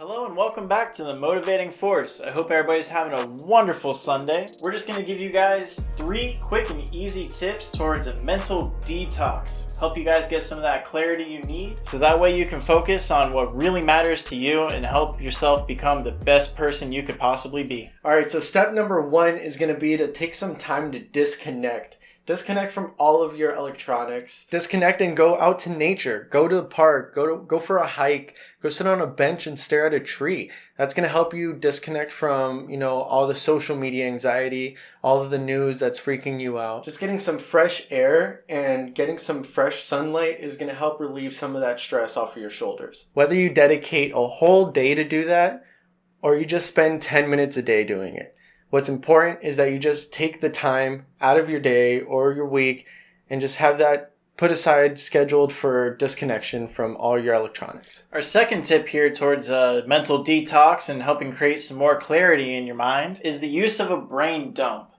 Hello and welcome back to The Motivating Force. I hope everybody's having a wonderful Sunday. We're just going to give you guys 3 quick and easy tips towards a mental detox. Help you guys get some of that clarity you need so that way you can focus on what really matters to you and help yourself become the best person you could possibly be. Alright, so step number 1 is going to be to take some time to disconnect. Disconnect from all of your electronics. Disconnect and go out to nature. Go to the park. Go for a hike. Go sit on a bench and stare at a tree. That's going to help you disconnect from, all the social media anxiety, all of the news that's freaking you out. Just getting some fresh air and getting some fresh sunlight is going to help relieve some of that stress off of your shoulders. Whether you dedicate a whole day to do that or you just spend 10 minutes a day doing it. What's important is that you just take the time out of your day or your week and just have that put aside, scheduled for disconnection from all your electronics. Our second tip here towards a mental detox and helping create some more clarity in your mind is the use of a brain dump.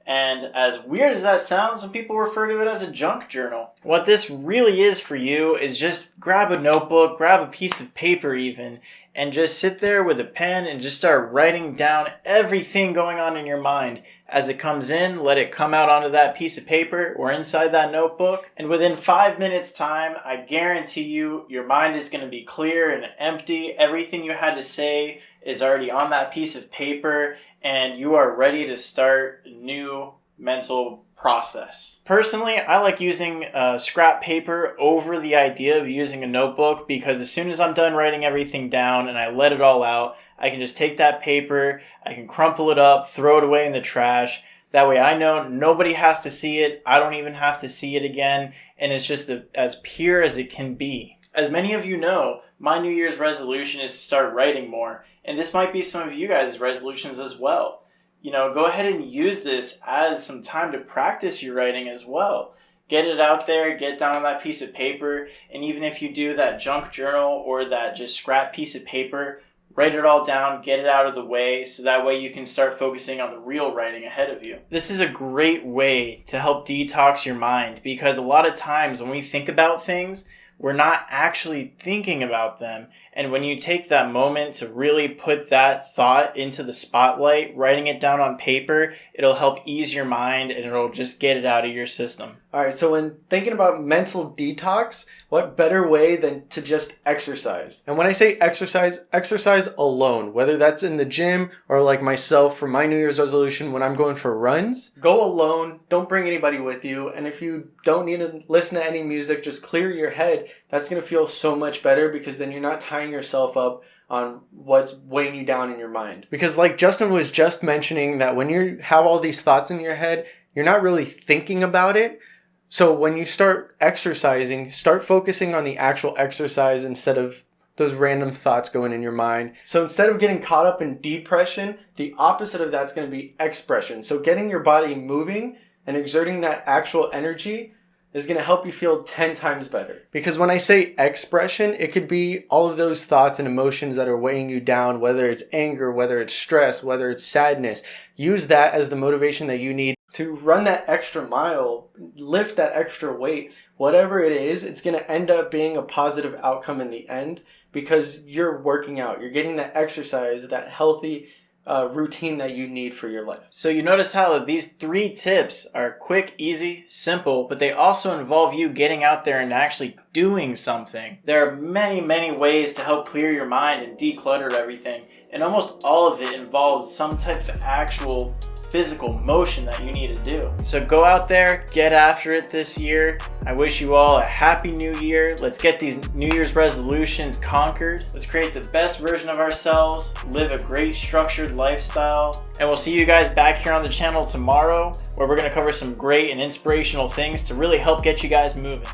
And as weird as that sounds, some people refer to it as a junk journal. What this really is for you is just grab a notebook, grab a piece of paper even, and just sit there with a pen and just start writing down everything going on in your mind. As it comes in, let it come out onto that piece of paper or inside that notebook. And within 5 minutes time, I guarantee you, your mind is going to be clear and empty. Everything you had to say is already on that piece of paper, and you are ready to start a new mental process. Personally, I like using scrap paper over the idea of using a notebook because as soon as I'm done writing everything down and I let it all out, I can just take that paper, I can crumple it up, throw it away in the trash. That way I know nobody has to see it, I don't even have to see it again, and it's just as pure as it can be. As many of you know, my New Year's resolution is to start writing more, and this might be some of you guys' resolutions as well. Go ahead and use this as some time to practice your writing as well. Get it out there, get down on that piece of paper, and even if you do that junk journal or that just scrap piece of paper, write it all down, get it out of the way, so that way you can start focusing on the real writing ahead of you. This is a great way to help detox your mind because a lot of times when we think about things, we're not actually thinking about them. And when you take that moment to really put that thought into the spotlight, writing it down on paper, it'll help ease your mind and it'll just get it out of your system. All right, so when thinking about mental detox, what better way than to just exercise? And when I say exercise, exercise alone, whether that's in the gym or like myself for my New Year's resolution when I'm going for runs. Go alone, don't bring anybody with you, and if you don't need to listen to any music, just clear your head. That's going to feel so much better because then you're not tying yourself up on what's weighing you down in your mind. Because like Justin was just mentioning that when you have all these thoughts in your head, you're not really thinking about it. So when you start exercising, start focusing on the actual exercise instead of those random thoughts going in your mind. So instead of getting caught up in depression, the opposite of that's going to be expression. So getting your body moving and exerting that actual energy is going to help you feel 10 times better. Because when I say expression, it could be all of those thoughts and emotions that are weighing you down, whether it's anger, whether it's stress, whether it's sadness. Use that as the motivation that you need to run that extra mile, lift that extra weight. Whatever it is, it's going to end up being a positive outcome in the end because you're working out. You're getting that exercise, that healthy routine that you need for your life. So you notice how these 3 tips are quick, easy, simple, but they also involve you getting out there and actually doing something. There are many, many ways to help clear your mind and declutter everything, and almost all of it involves some type of actual physical motion that you need to do. So go out there, get after it this year. I wish you all a happy new year. Let's get these New Year's resolutions conquered. Let's create the best version of ourselves, live a great structured lifestyle, and we'll see you guys back here on the channel tomorrow where we're going to cover some great and inspirational things to really help get you guys moving.